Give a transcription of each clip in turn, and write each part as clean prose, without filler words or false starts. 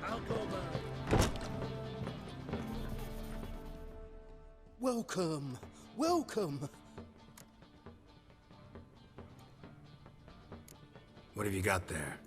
I'll go back. Welcome, welcome. What have you got there?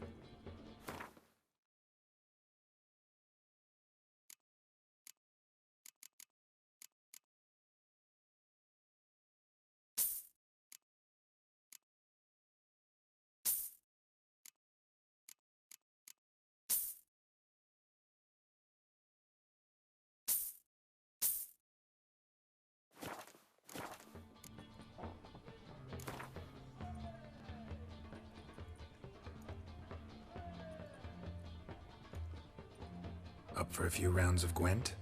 Up for a few rounds of Gwent?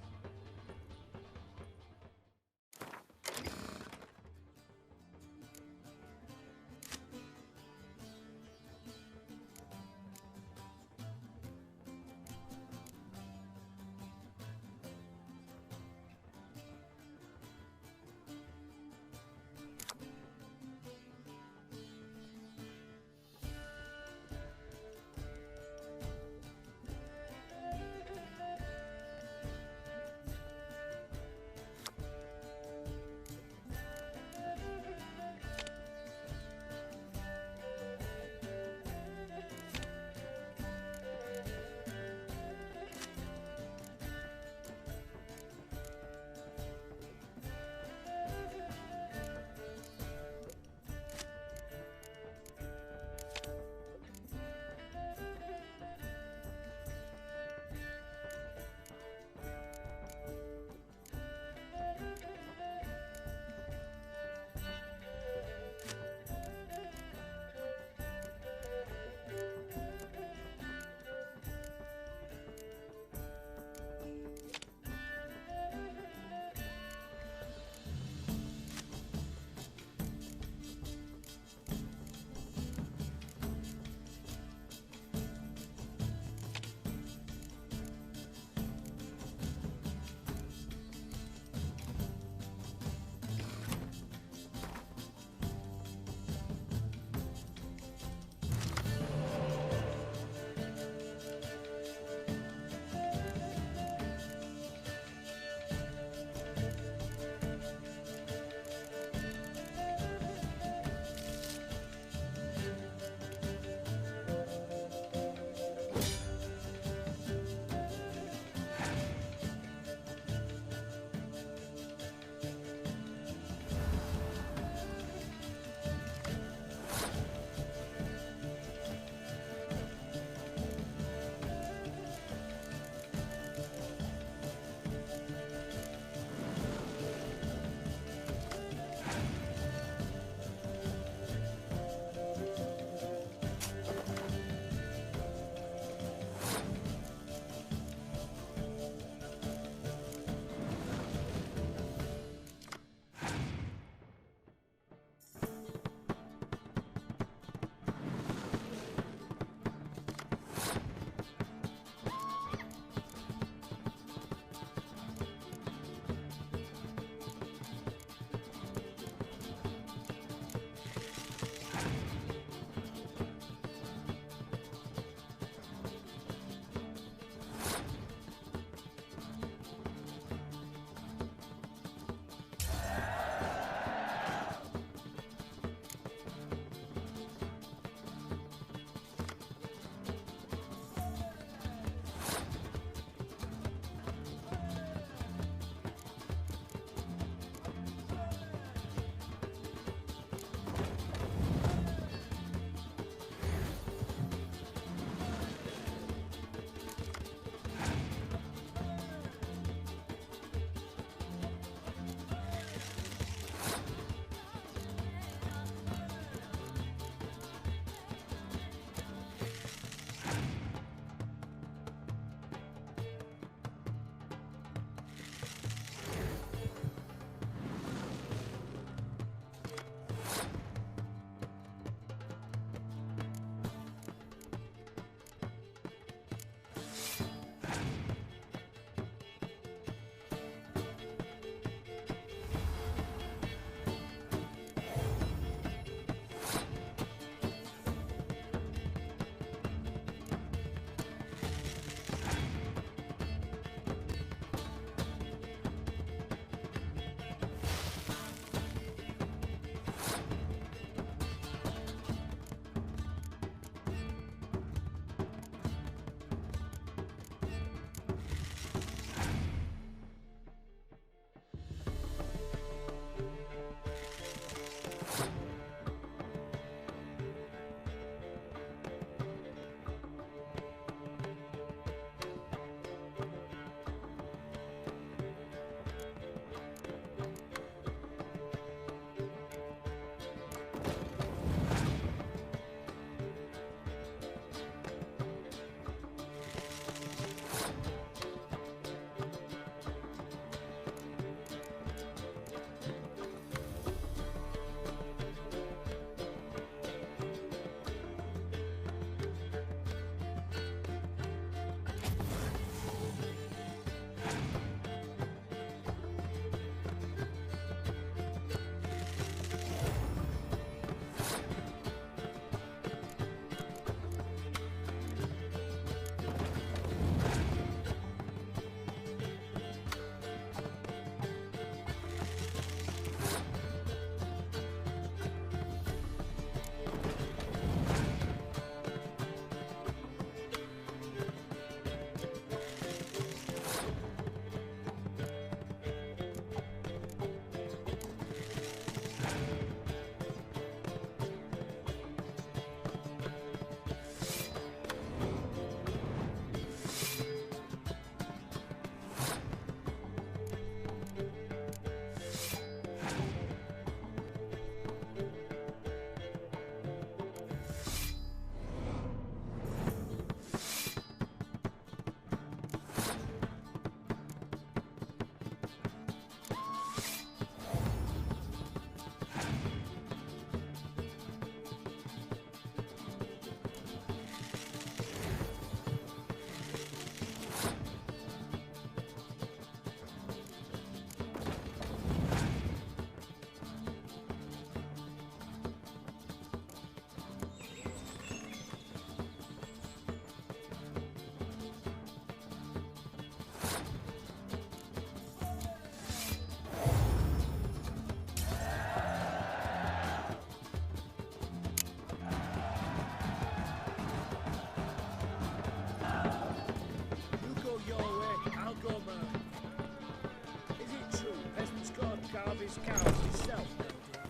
his cows himself, though, dear.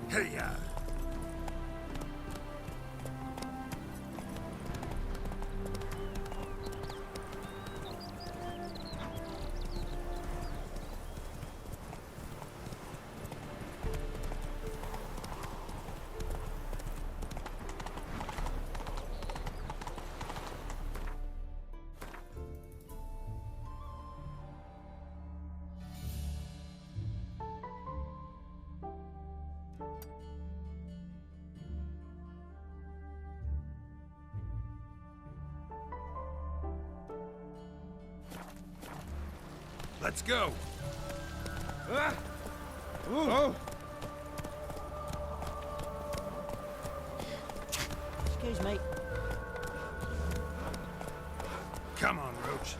Hey, let's go. Ah! Oh! Excuse me. Come on, Roach.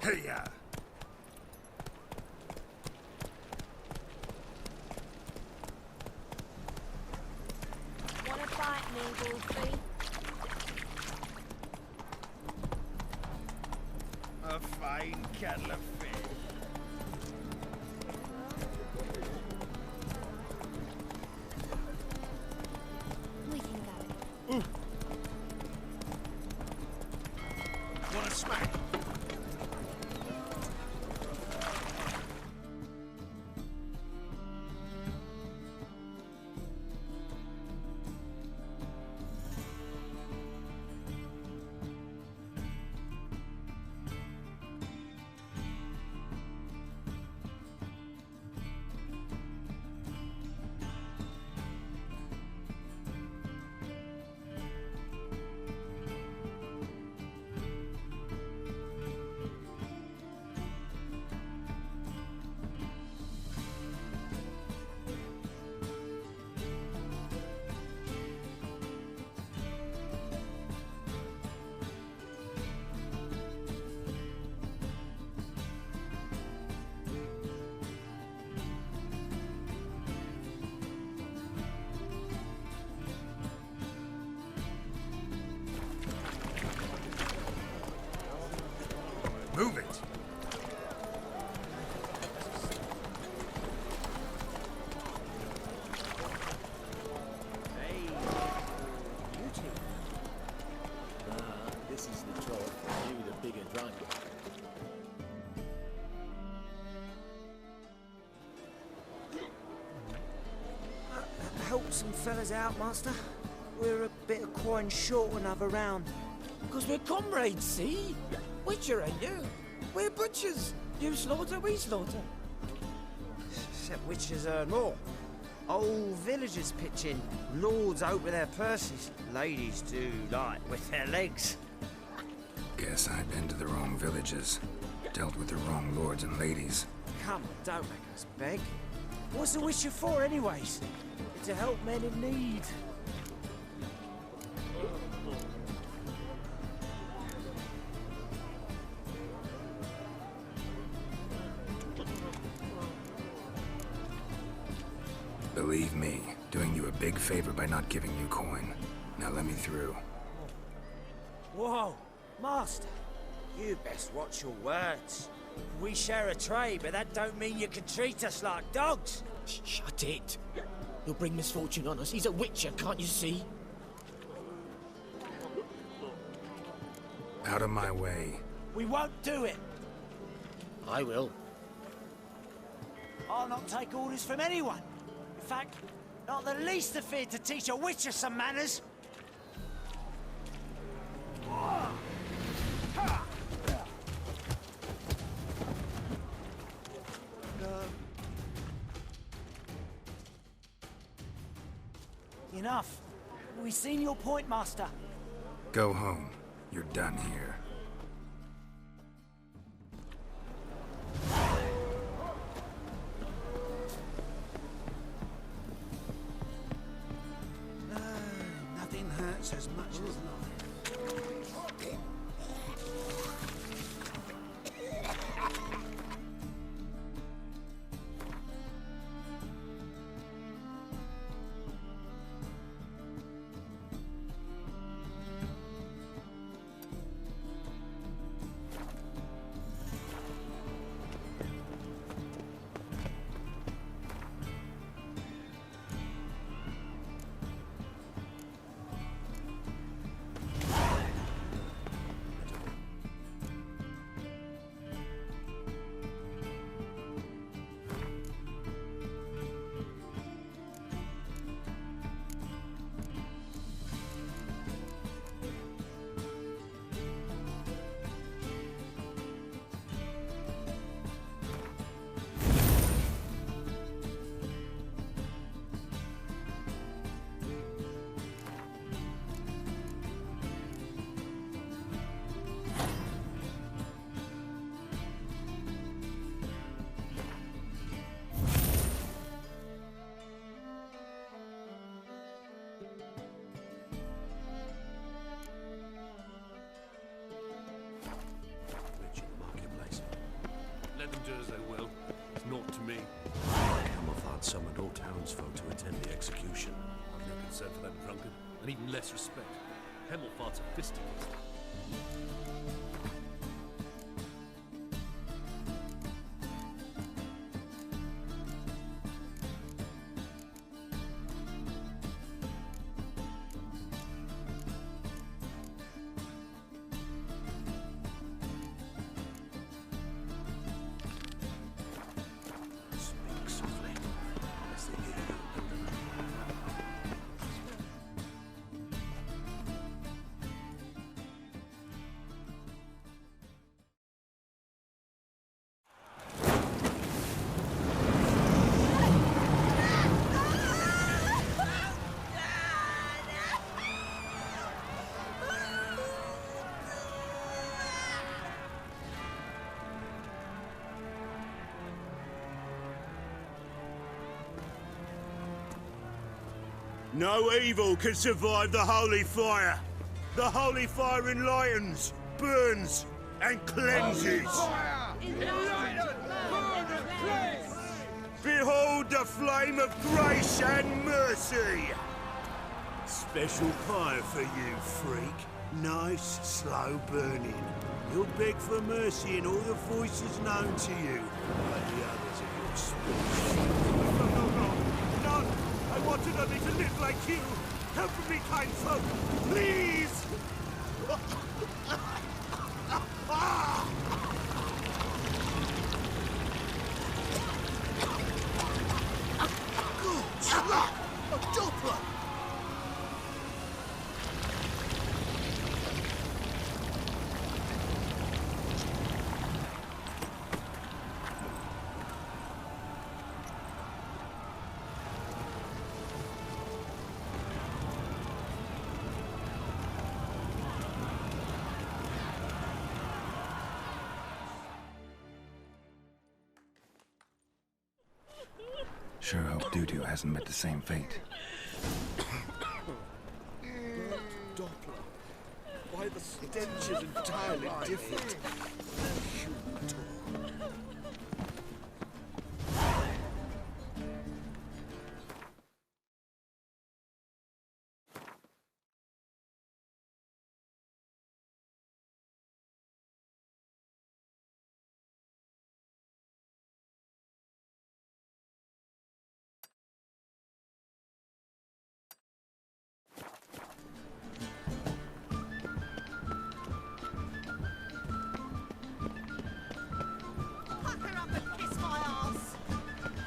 Hey, Wanna fight me, Wolfie? A fine kettle of fish. We can go. Wanna smack? some fellas out, Master. We're a bit of coin short another round. Because we're comrades, see? Witcher ain't you? We're butchers. You slaughter, we slaughter. Except witches earn more. Old villagers pitch in. Lords out with their purses. Ladies do like with their legs. Guess I've been to the wrong villages. Dealt with the wrong lords and ladies. Come on, don't make us beg. What's a witcher for, anyways? To help men in need. Believe me, doing you a big favor by not giving you coin. Now let me through. Whoa, Master. You best watch your words. We share a trade, but that don't mean you can treat us like dogs. Shut it. You'll bring misfortune on us. He's a witcher, can't you see? Out of my way. We won't do it. I will. I'll not take orders from anyone. In fact, not the least afeard to teach a witcher some manners. Enough. We've seen your point, Master. Go home. You're done here. Nothing hurts as much as life. Let them do as they will. It's not to me. Camouflage summoned all townsfolk to attend the execution. I've no concern for that drunkard, and even less respect. Hemmelfart's a fisticist. Speak softly, lest they hear you. No evil can survive the holy fire. The holy fire enlightens, burns, and cleanses. Behold the flame of grace and mercy. Special fire for you, freak. Nice, slow burning. You'll beg for mercy in all the voices known to you, like the others of your species. No! I wanted only to live like you. Help me, kind folk, please! A doppler! Sure hope Doo-Doo hasn't met the same fate. Doppler. Why, the stench is entirely different.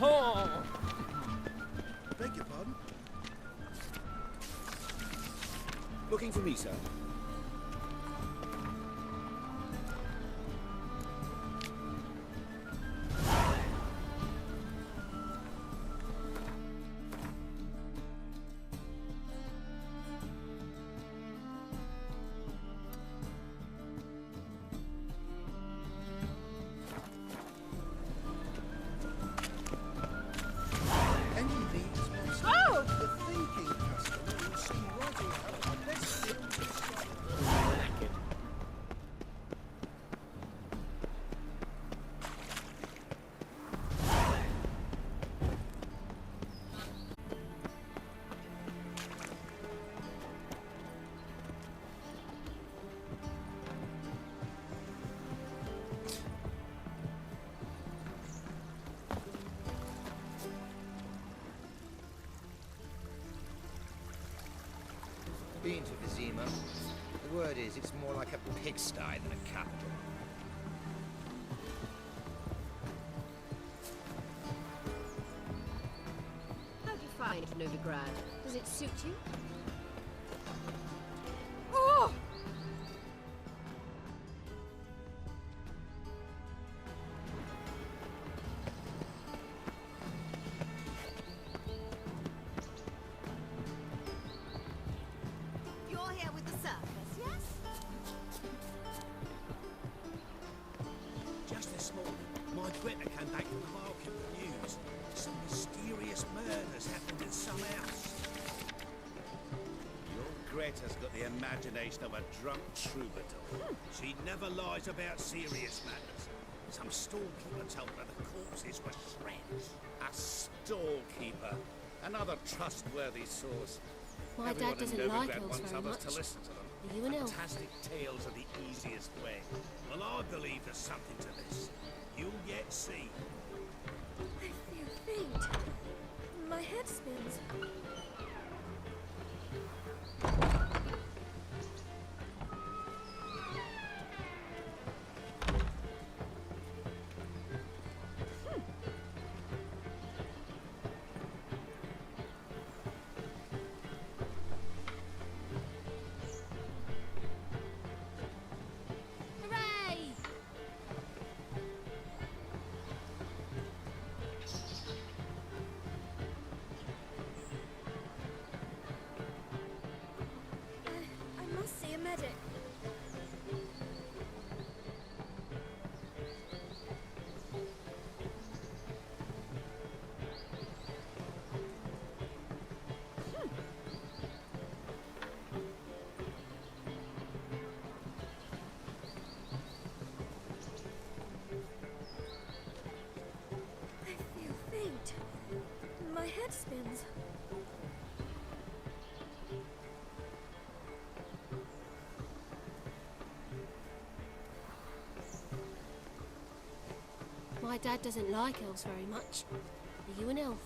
Oh! Beg your pardon? Looking for me, sir? Been to Vizima. The word is, it's more like a pigsty than a capital. How do you find Novigrad? Does it suit you? Oh! You're here with the circus, yes? Just this morning, my Greta came back from the market with news. Some mysterious murders happened in some house. Your Greta's got the imagination of a drunk troubadour. She never lies about serious matters. Some storekeeper told her the corpses were shreds. A storekeeper? Another trustworthy source. My Everyone dad doesn't in like Novigrad elves wants very others to much. listen to them. Are you an elf? Fantastic tales are the easiest way. Well, I believe there's something to this. You'll yet see. I feel faint. My head spins. Hooray! I must see a medic. I feel faint. My head spins. My dad doesn't like elves very much. Are you an elf?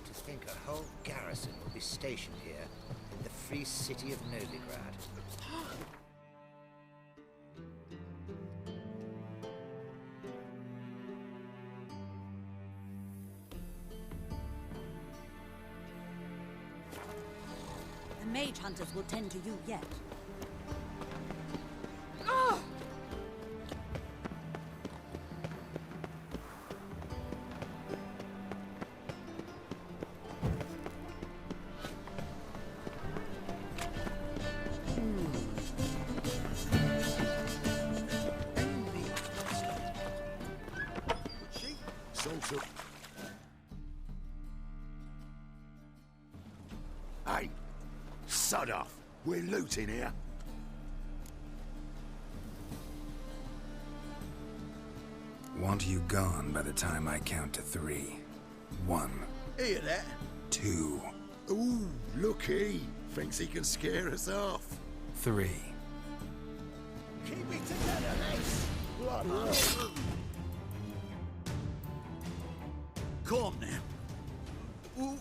To think a whole garrison will be stationed here in the free city of Novigrad. The mage hunters will tend to you yet. to... Hey, sod off. We're looting here. Want you gone by the time I count to 3. 1. Hear that? 2. Ooh, looky. Thinks he can scare us off. 3. Keep it together, lads. Calm now.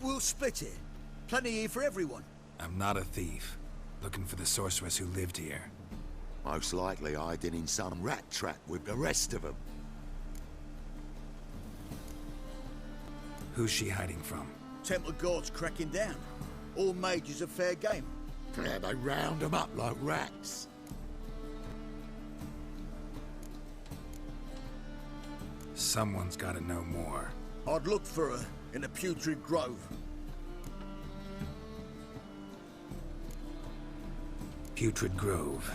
We'll split it. Plenty here for everyone. I'm not a thief. Looking for the sorceress who lived here. Most likely hiding in some rat trap with the rest of them. Who's she hiding from? Temple guards cracking down. All mages are fair game. Yeah, they round them up like rats. Someone's gotta know more. I'd look for her in the Putrid Grove. Putrid Grove.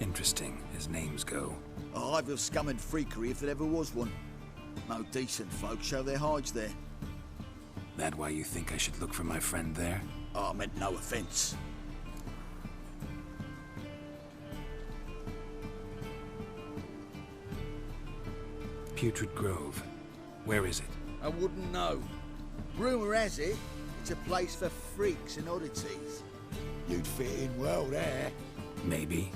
Interesting, as names go. A hive of scum and freakery if there ever was one. No decent folk show their hides there. That why you think I should look for my friend there? I meant no offence. Putrid Grove. Where is it? I wouldn't know. Rumour has it, it's a place for freaks and oddities. You'd fit in well there. Maybe.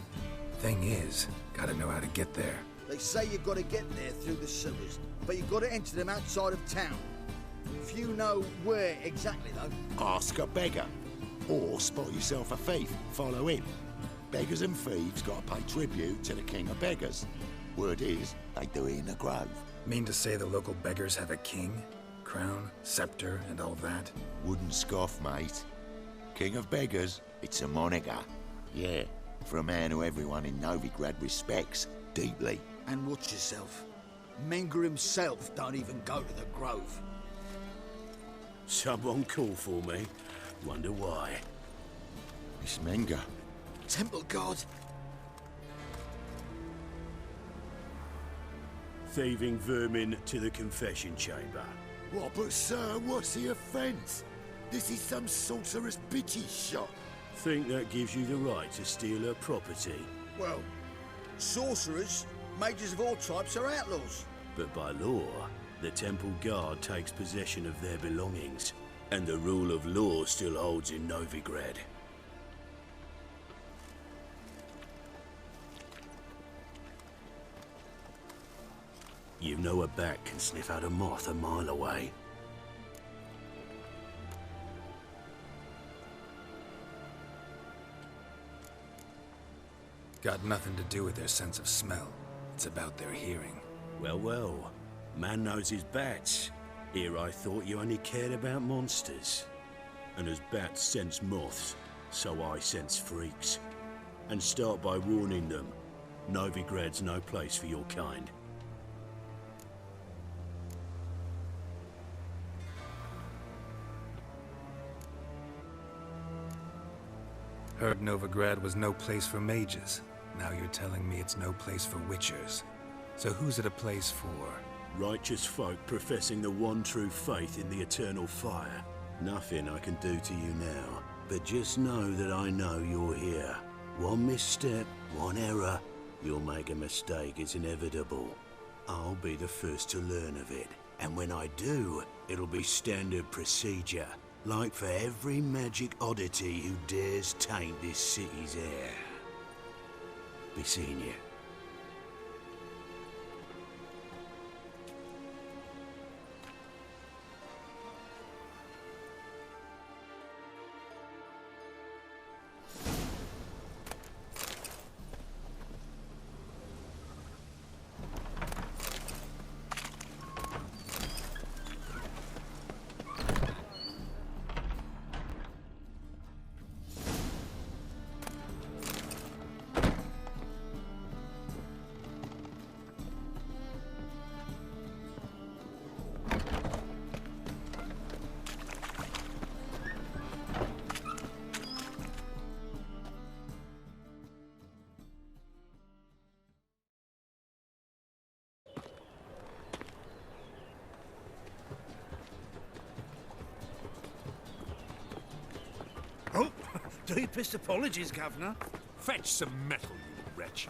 Thing is, gotta know how to get there. They say you've got to get there through the sewers, but you've got to enter them outside of town. Few know where exactly, though. Ask a beggar. Or spot yourself a thief. Follow him. Beggars and thieves got to pay tribute to the king of beggars. Word is, they do it in the grove. Mean to say the local beggars have a king? Crown, scepter, and all that? Wouldn't scoff, mate. King of beggars, it's a moniker. Yeah, for a man who everyone in Novigrad respects deeply. And watch yourself. Menger himself don't even go to the grove. Someone call for me. Wonder why. It's Menger. Temple guard. Thieving vermin to the confession chamber. What, but sir, what's the offence? This is some sorcerer's bitchy shop. Think that gives you the right to steal her property? Well, sorcerers, mages of all types are outlaws. But by law, the temple guard takes possession of their belongings, and the rule of law still holds in Novigrad. You know a bat can sniff out a moth a mile away. Got nothing to do with their sense of smell. It's about their hearing. Well, well. Man knows his bats. Here I thought you only cared about monsters. And as bats sense moths, so I sense freaks. And start by warning them, Novigrad's no place for your kind. Heard Novigrad was no place for mages. Now you're telling me it's no place for witchers. So who's it a place for? Righteous folk professing the one true faith in the eternal fire. Nothing I can do to you now, but just know that I know you're here. One misstep, one error, you'll make a mistake, it's inevitable. I'll be the first to learn of it, and when I do, it'll be standard procedure. Like for every magic oddity who dares taint this city's air. Be seeing you. Deepest apologies, Governor. Fetch some metal, you wretch.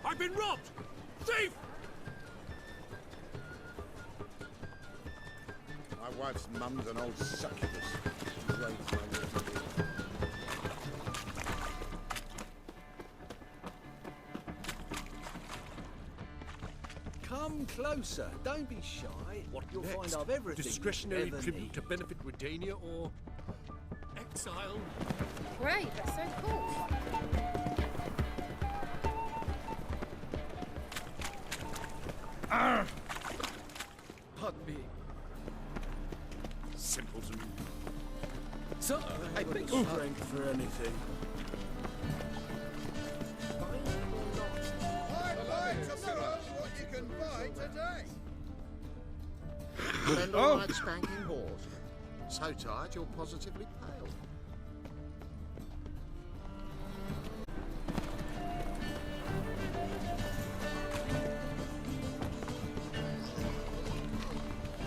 I've been robbed! Thief! My wife's mum's an old succubus. She rapes my little kid. Come closer. Don't be shy. What You'll next? find I've everything Discretionary you ever tribute need. to benefit Redania or exile? Great, that's so cool. Pardon me. Simpleton. Sir, I beg your pardon. Strength for anything. Buy tomorrow what you can buy today. Spend all night spanking whores. So tired you're positively pale.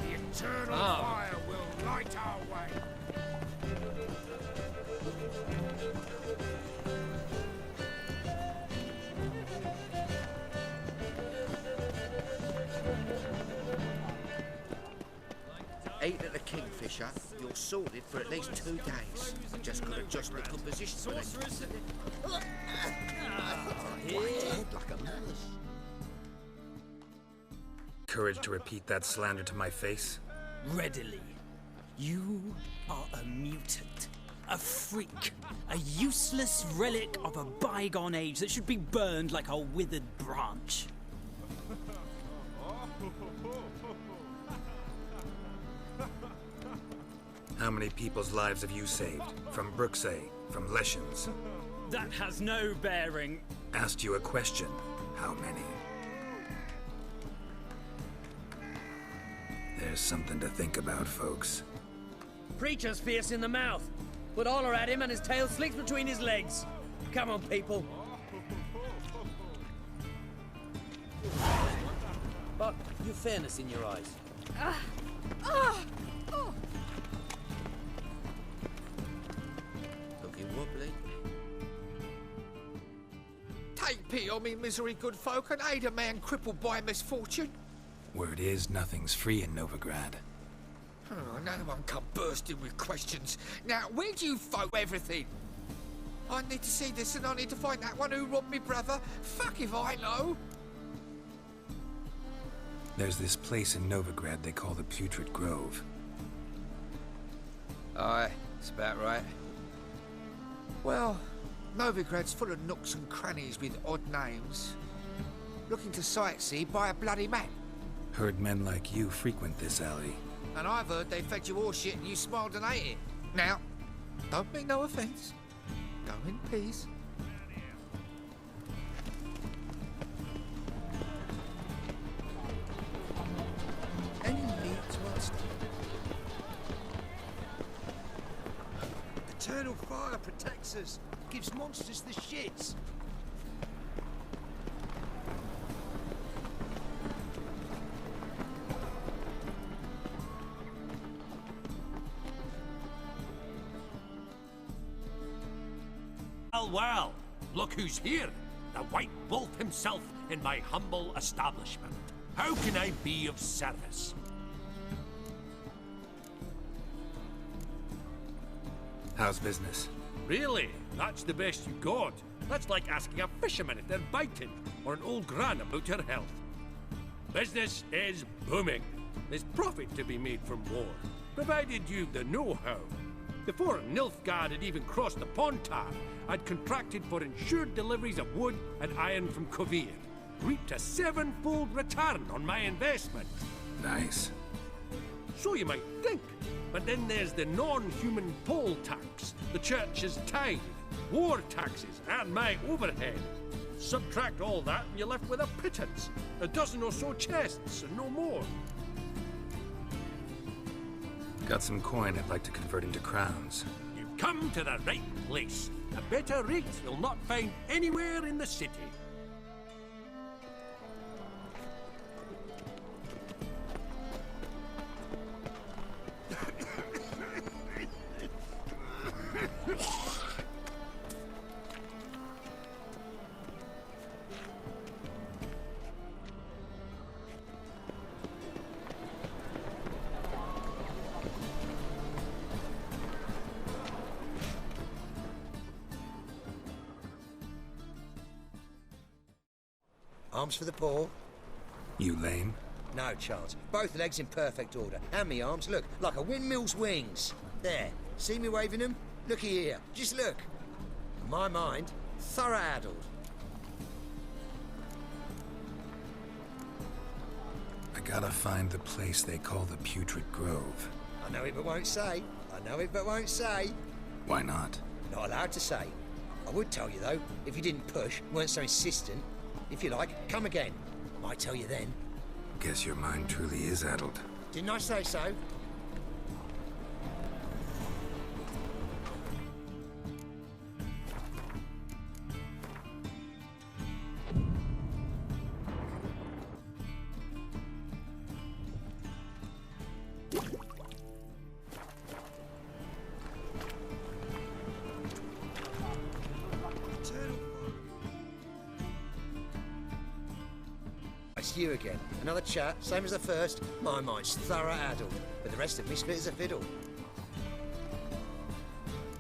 The eternal fire will light our way. Ate at the Kingfisher, you're sorted for at least 2 days. Just got to adjust the composition. Courage to repeat that slander to my face? Readily. You are a mutant. A freak. A useless relic of a bygone age that should be burned like a withered branch. How many people's lives have you saved? From Brooksay, from Leshens? That has no bearing. Asked you a question. How many? There's something to think about, folks. Preacher's fierce in the mouth. Put holler at him and his tail slicks between his legs. Come on, people. Buck, you've fairness in your eyes. Looking wobbly. Take pity on me, misery, good folk, and aid a man crippled by misfortune. Word is, nothing's free in Novigrad. Oh, no one come bursting with questions. Now, where do you folk everything? I need to see this and I need to find that one who robbed me brother. Fuck if I know. There's this place in Novigrad they call the Putrid Grove. Aye, it's about right. Well, Novigrad's full of nooks and crannies with odd names. Looking to sightsee by a bloody map. Heard men like you frequent this alley. And I've heard they fed you all shit and you smiled and ate it. Now, don't mean no offence. Go in peace. Any meat to us? Eternal fire protects us. Gives monsters the shits. Well, well, look who's here. The White Wolf himself in my humble establishment. How can I be of service? How's business? Really? That's the best you got? That's like asking a fisherman if they're biting, or an old gran about her health. Business is booming. There's profit to be made from war, provided you've the know-how. Before Nilfgaard had even crossed the Pontar, I'd contracted for insured deliveries of wood and iron from Kovir. Reaped a 7-fold return on my investment. Nice. So you might think. But then there's the non-human poll tax, the church's tithe, war taxes, and my overhead. Subtract all that and you're left with a pittance. A dozen or so chests and no more. Got some coin I'd like to convert into crowns. You've come to the right place. A better rate you'll not find anywhere in the city. Arms for the poor. You lame? No chance. Both legs in perfect order. And me arms, look, like a windmill's wings. There. See me waving them? Looky here. Just look. My mind, thorough addled. I gotta find the place they call the Putrid Grove. I know it but won't say. I know it but won't say. Why not? Not allowed to say. I would tell you, though, if you didn't push, weren't so insistent. If you like, come again. Might tell you then. Guess your mind truly is addled. Didn't I say so? It's you again. Another chat, same as the first. My mind's thorough addled, but the rest of me split as a fiddle.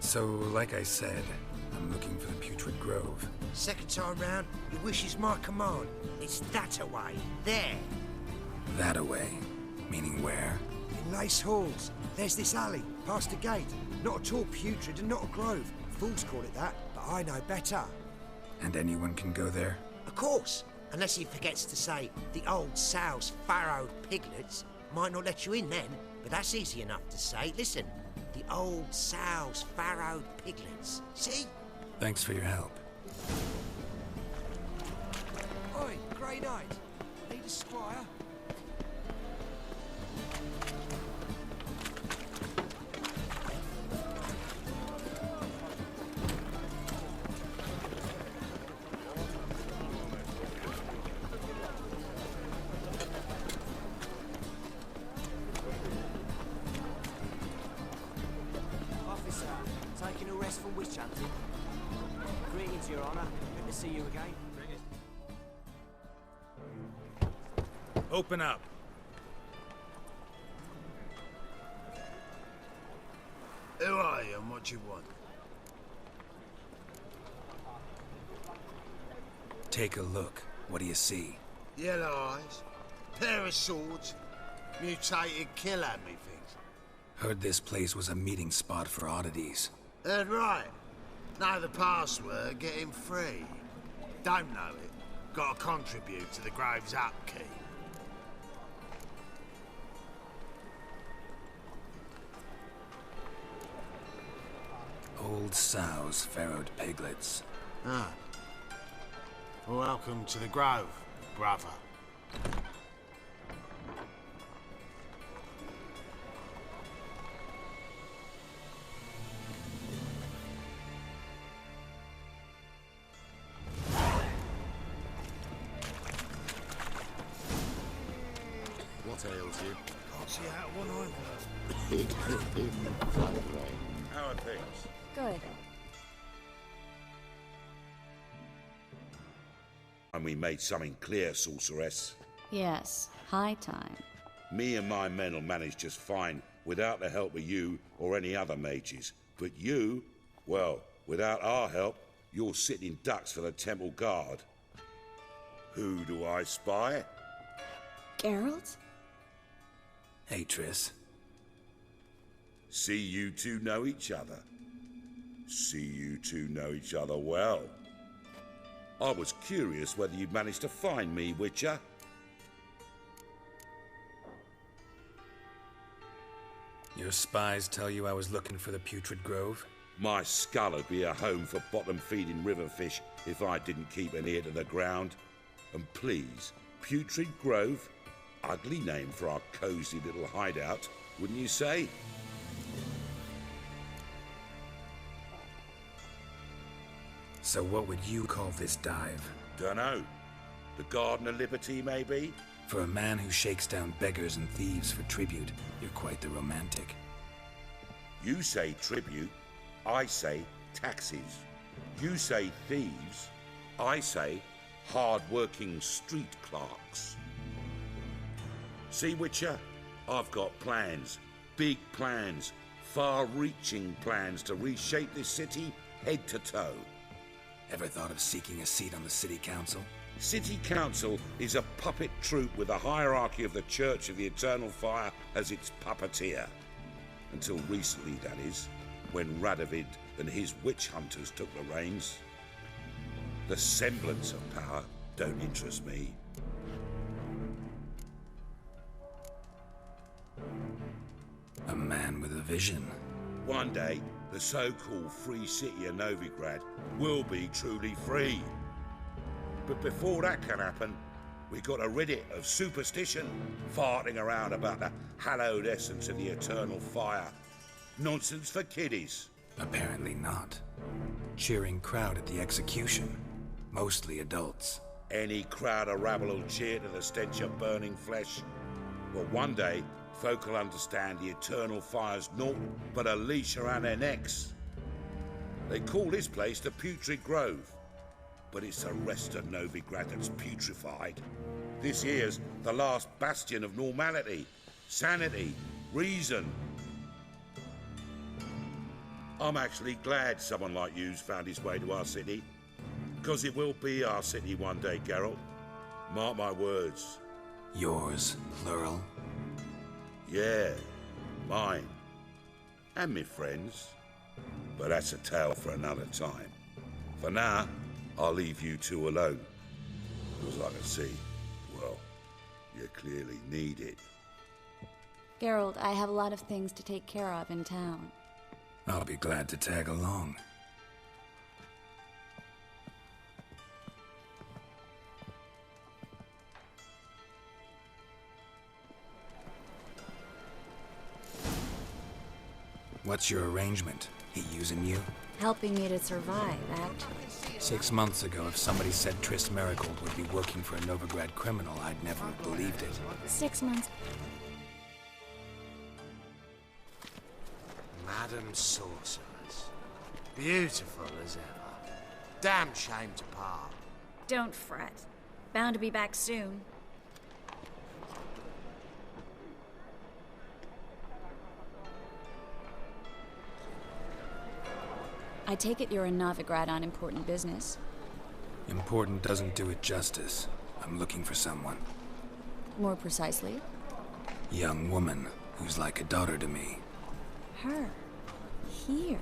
So, like I said, I'm looking for the Putrid Grove. Second time round, your wish is my command. It's that away. There. That away? Meaning where? In Lace Halls. There's this alley, past the gate. Not at all putrid and not a grove. Fools call it that, but I know better. And anyone can go there? Of course. Unless he forgets to say the old sow's farrowed piglets. Might not let you in then, but that's easy enough to say. Listen, the old sow's farrowed piglets. See? Thanks for your help. Oi, Grey Knight. Need a squire? Taking a rest from witch hunting. Greetings, Your Honour. Good to see you again. Open up. Who are you and what do you want? Take a look. What do you see? Yellow eyes, pair of swords, mutated killer, methinks. Heard this place was a meeting spot for oddities. Heard right. Know the password, get him free. Don't know it, gotta contribute to the Grove's upkeep. Old sows, farrowed piglets. Ah. Welcome to the Grove, brother. What ails you? Can't see out one eye. How are things? Good. And we made something clear, sorceress. Yes, high time. Me and my men will manage just fine without the help of you or any other mages. But you, well, without our help, you're sitting ducks for the temple guard. Who do I spy? Geralt? Hey, Triss. See you two know each other. See you two know each other well. I was curious whether you'd managed to find me, Witcher. Your spies tell you I was looking for the Putrid Grove? My skull would be a home for bottom-feeding river fish if I didn't keep an ear to the ground. And please, Putrid Grove? Ugly name for our cosy little hideout, wouldn't you say? So what would you call this dive? Dunno. The Garden of Liberty, maybe? For a man who shakes down beggars and thieves for tribute, you're quite the romantic. You say tribute, I say taxes. You say thieves, I say hard-working street clerks. See, Witcher? I've got plans. Big plans. Far-reaching plans to reshape this city head to toe. Ever thought of seeking a seat on the city council? City Council is a puppet troupe with a hierarchy of the Church of the Eternal Fire as its puppeteer. Until recently, that is, when Radovid and his witch hunters took the reins. The semblance of power don't interest me. A man with a vision. One day, the so-called free city of Novigrad will be truly free. But before that can happen, we got to rid it of superstition, farting around about the hallowed essence of the eternal fire. Nonsense for kiddies. Apparently not. Cheering crowd at the execution. Mostly adults. Any crowd of rabble will cheer to the stench of burning flesh. Well, one day, folk will understand the eternal fire's naught but a leash around their necks. They call this place the Putrid Grove, but it's the rest of Novigrad that's putrefied. This here's the last bastion of normality, sanity, reason. I'm actually glad someone like you's found his way to our city, because it will be our city one day, Geralt. Mark my words. Yours, plural? Yeah, mine. And me friends. But that's a tale for another time. For now, I'll leave you two alone. Because I can see, well, you clearly need it. Geralt, I have a lot of things to take care of in town. I'll be glad to tag along. What's your arrangement? He using you? Helping me to survive, Act. 6 months ago, if somebody said Triss Merigold would be working for a Novigrad criminal, I'd never have believed it. 6 months. Madam Sorceress. Beautiful as ever. Damn shame to part. Don't fret. Bound to be back soon. I take it you're in Novigrad on important business. Important doesn't do it justice. I'm looking for someone. More precisely? Young woman who's like a daughter to me. Her? Here?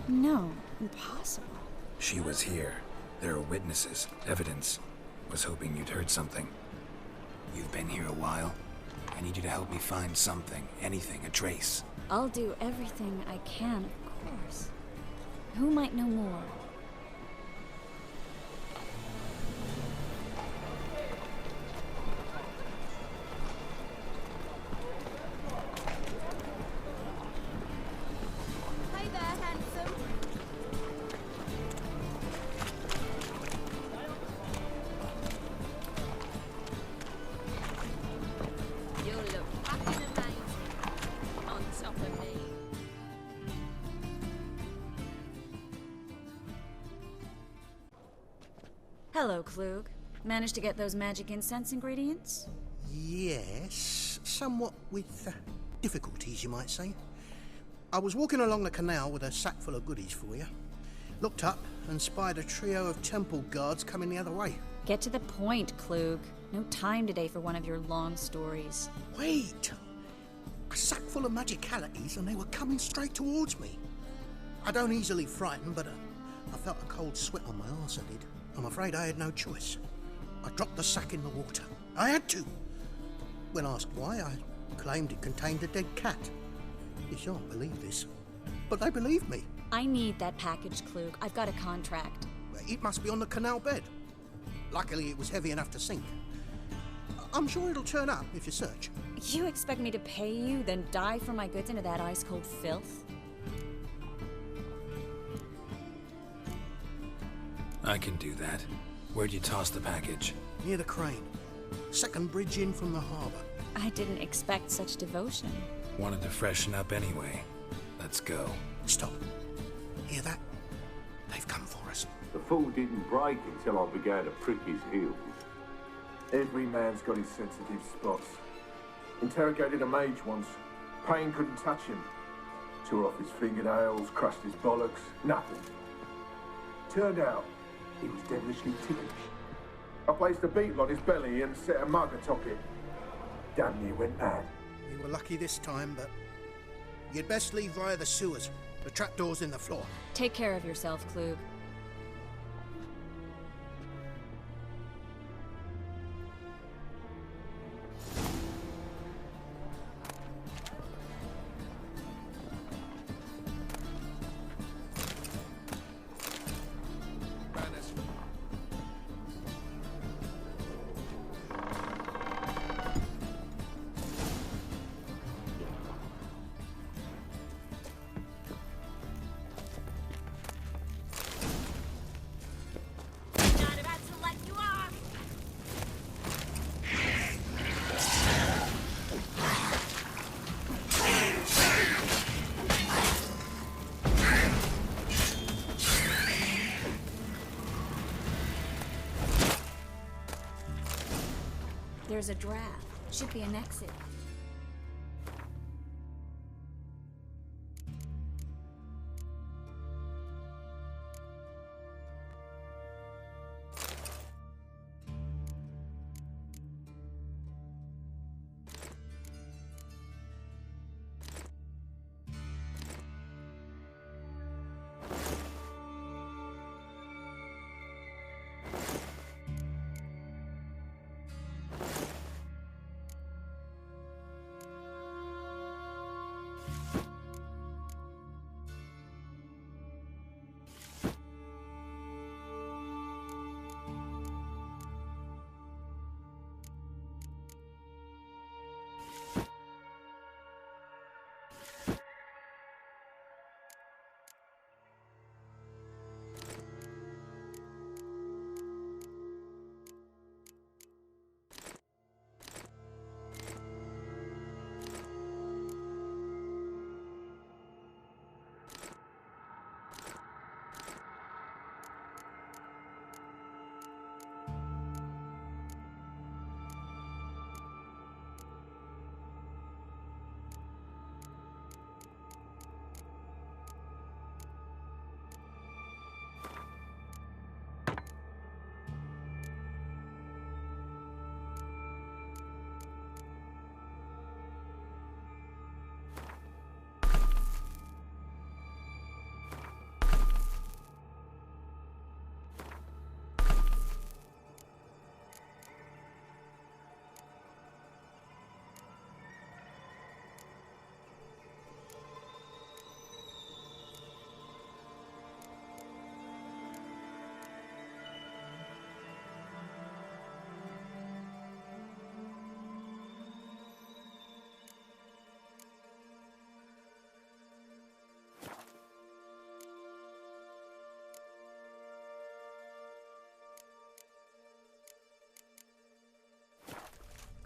No, impossible. She was here. There are witnesses, evidence. Was hoping you'd heard something. You've been here a while. I need you to help me find something, anything, a trace. I'll do everything I can, of course. Who might know more? Hey there, handsome. You look fucking amazing on top of me. Hello, Klug. Managed to get those magic incense ingredients? Yes, somewhat with difficulties, you might say. I was walking along the canal with a sack full of goodies for you. Looked up and spied a trio of temple guards coming the other way. Get to the point, Klug. No time today for one of your long stories. Wait! A sack full of magicalities and they were coming straight towards me. I don't easily frighten, but I felt a cold sweat on my arse, I did. I'm afraid I had no choice. I dropped the sack in the water. I had to. When asked why, I claimed it contained a dead cat. You shan't believe this, but they believed me. I need that package, Klug. I've got a contract. It must be on the canal bed. Luckily, it was heavy enough to sink. I'm sure it'll turn up if you search. You expect me to pay you, then dive for my goods into that ice-cold filth? I can do that. Where'd you toss the package? Near the crane. Second bridge in from the harbour. I didn't expect such devotion. Wanted to freshen up anyway. Let's go. Stop. Hear that? They've come for us. The fall didn't break until I began to prick his heels. Every man's got his sensitive spots. Interrogated a mage once. Pain couldn't touch him. Tore off his fingernails, crushed his bollocks, nothing. Turned out, he was devilishly ticklish. I placed a beetle on his belly and set a mug atop it. Damn near went mad. We were lucky this time, but you'd best leave via the sewers. The trapdoor's in the floor. Take care of yourself, Klug. There's a draft. Should be an exit.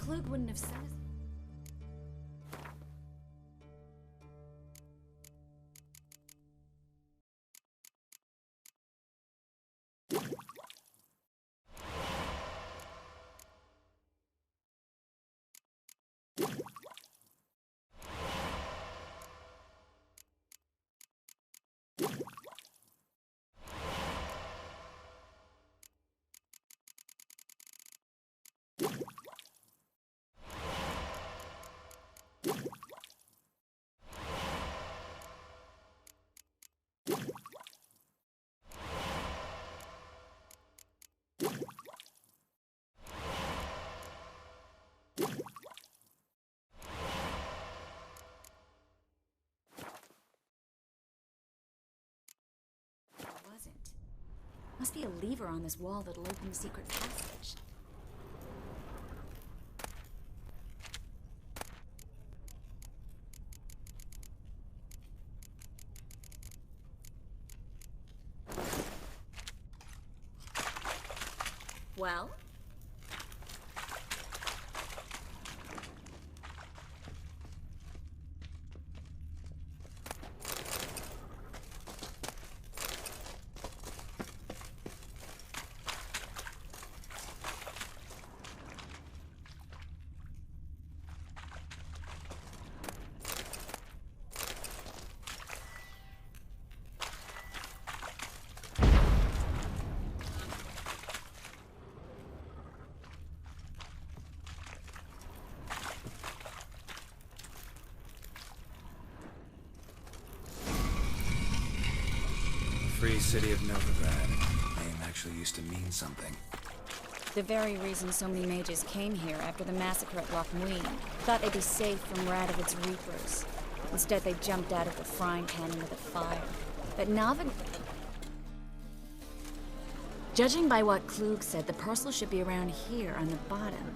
Klug wouldn't have said it. Must be a lever on this wall that'll open the secret passage. Well? Free City of Novigrad. Name actually used to mean something. The very reason so many mages came here after the massacre at Loch Muin. Thought they'd be safe from Radovid's reapers. Instead, they jumped out of the frying pan into the fire. But Novigrad... Judging by what Klug said, the parcel should be around here on the bottom.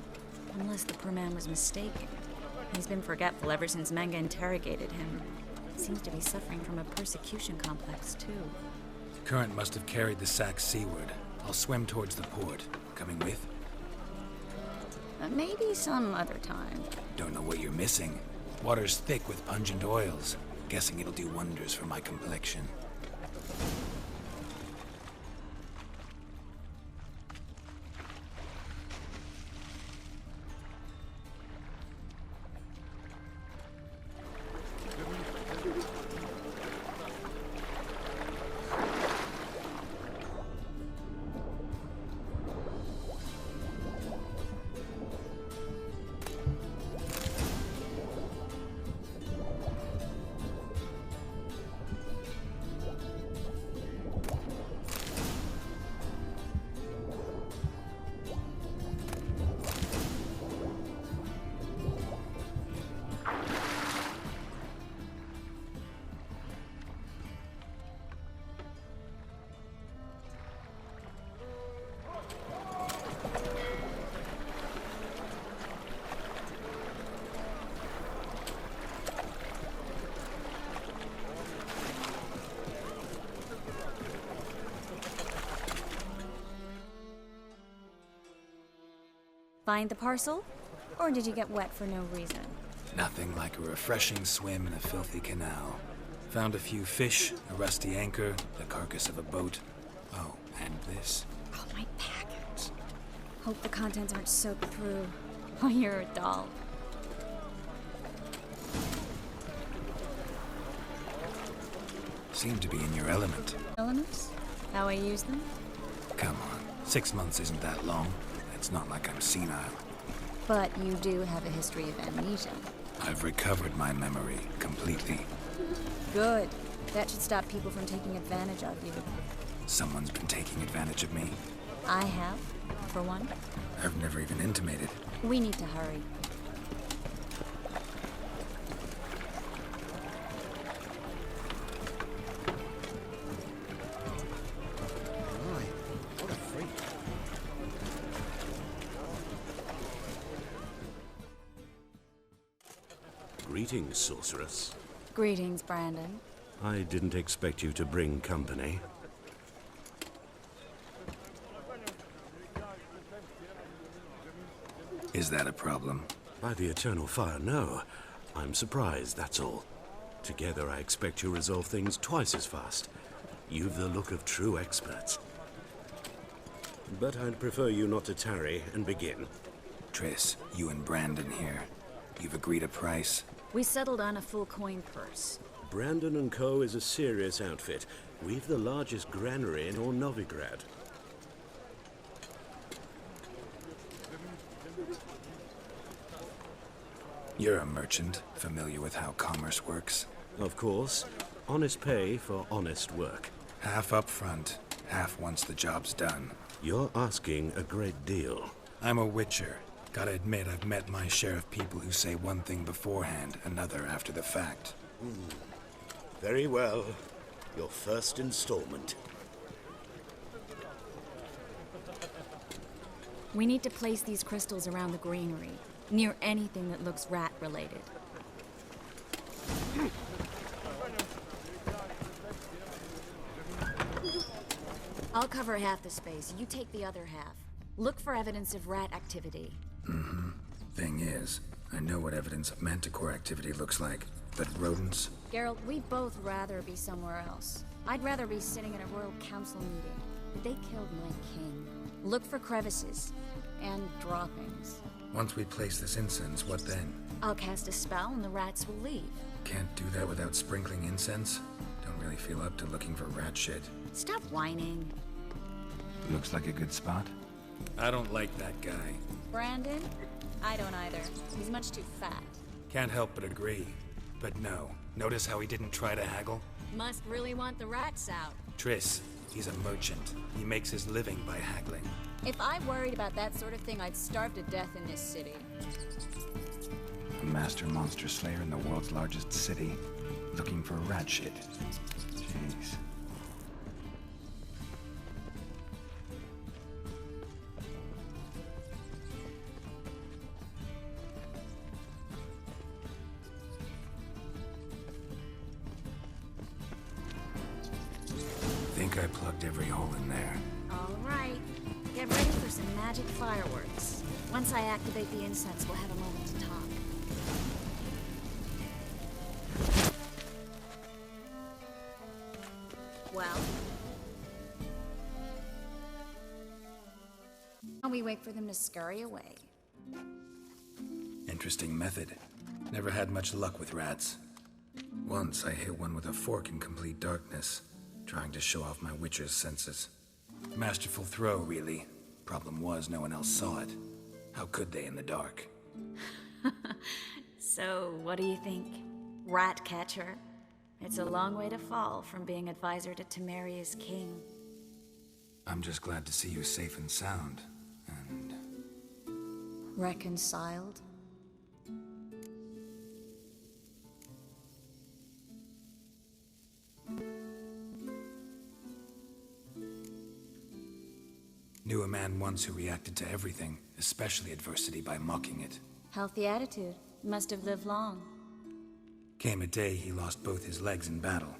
Unless the poor man was mistaken. He's been forgetful ever since Manga interrogated him. Seems to be suffering from a persecution complex, too. Current must have carried the sack seaward. I'll swim towards the port. Coming with? Maybe some other time. Don't know what you're missing. Water's thick with pungent oils. Guessing it'll do wonders for my complexion. Find the parcel? Or did you get wet for no reason? Nothing like a refreshing swim in a filthy canal. Found a few fish, a rusty anchor, the carcass of a boat. Oh, and this. Oh, my package. Hope the contents aren't soaked through. Oh, you're a doll. Seem to be in your element. Elements? How I use them? Come on, 6 months isn't that long. It's not like I'm senile. But you do have a history of amnesia. I've recovered my memory completely. Good. That should stop people from taking advantage of you. Someone's been taking advantage of me. I have, for one. I've never even intimated. We need to hurry. Greetings, sorceress. Greetings, Brandon. I didn't expect you to bring company. Is that a problem? By the eternal fire, no. I'm surprised, that's all. Together, I expect you resolve things twice as fast. You've the look of true experts. But I'd prefer you not to tarry and begin. Triss, you and Brandon here. You've agreed a price? We settled on a full coin purse. Brandon & Co. is a serious outfit. We've the largest granary in all Novigrad. You're a merchant, familiar with how commerce works? Of course. Honest pay for honest work. Half up front, half once the job's done. You're asking a great deal. I'm a witcher. Gotta admit, I've met my share of people who say one thing beforehand, another after the fact. Very well. Your first installment. We need to place these crystals around the granary, near anything that looks rat-related. I'll cover half the space, you take the other half. Look for evidence of rat activity. Thing is, I know what evidence of manticore activity looks like, but rodents? Geralt, we'd both rather be somewhere else. I'd rather be sitting in a royal council meeting, but they killed my king. Look for crevices and droppings. Once we place this incense, what then? I'll cast a spell and the rats will leave. Can't do that without sprinkling incense? Don't really feel up to looking for rat shit. Stop whining. Looks like a good spot. I don't like that guy. Brandon? I don't either. He's much too fat. Can't help but agree. But no. Notice how he didn't try to haggle? Must really want the rats out. Triss, he's a merchant. He makes his living by haggling. If I worried about that sort of thing, I'd starve to death in this city. A master monster slayer in the world's largest city, looking for rat shit. Jeez. Think I plugged every hole in there. All right. Get ready for some magic fireworks. Once I activate the incense, we'll have a moment to talk. Well? And we wait for them to scurry away. Interesting method. Never had much luck with rats. Once I hit one with a fork in complete darkness, trying to show off my witcher's senses. Masterful throw, really. Problem was, no one else saw it. How could they in the dark? So, what do you think? Rat catcher? It's a long way to fall from being advisor to Temeria's king. I'm just glad to see you safe and sound, and... Reconciled? Knew a man once who reacted to everything, especially adversity, by mocking it. Healthy attitude. Must have lived long. Came a day he lost both his legs in battle.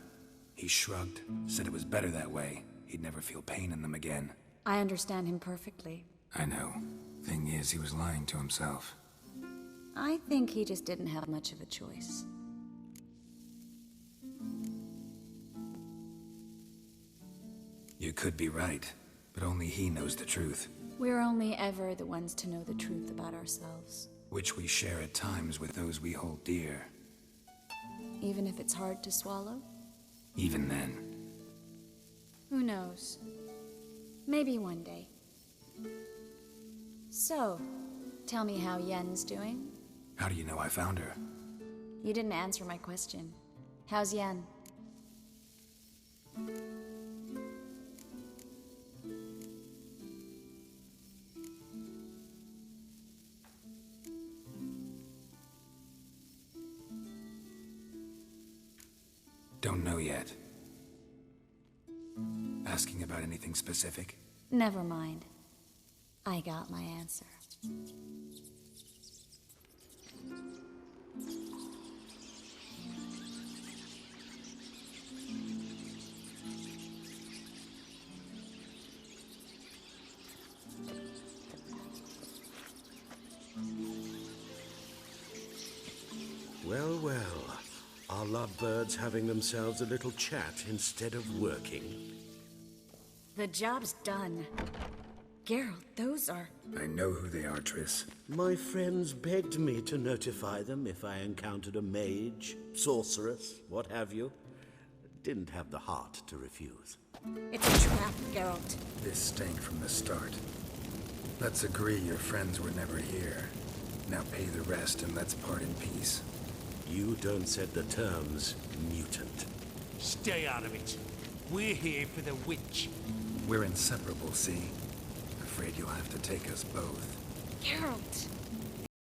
He shrugged, said it was better that way. He'd never feel pain in them again. I understand him perfectly. I know. Thing is, he was lying to himself. I think he just didn't have much of a choice. You could be right, but only he knows the truth. We're only ever the ones to know the truth about ourselves. Which we share at times with those we hold dear. Even if it's hard to swallow? Even then. Who knows? Maybe one day. So, tell me how Yen's doing? How do you know I found her? You didn't answer my question. How's Yen? Don't know yet. Asking about anything specific? Never mind. I got my answer. Well, well. Are lovebirds having themselves a little chat instead of working? The job's done. Geralt, those are... I know who they are, Triss. My friends begged me to notify them if I encountered a mage, sorceress, what have you. Didn't have the heart to refuse. It's a trap, Geralt. This stank from the start. Let's agree your friends were never here. Now pay the rest and let's part in peace. You don't set the terms, mutant. Stay out of it. We're here for the witch. We're inseparable, see? Afraid you'll have to take us both. Geralt!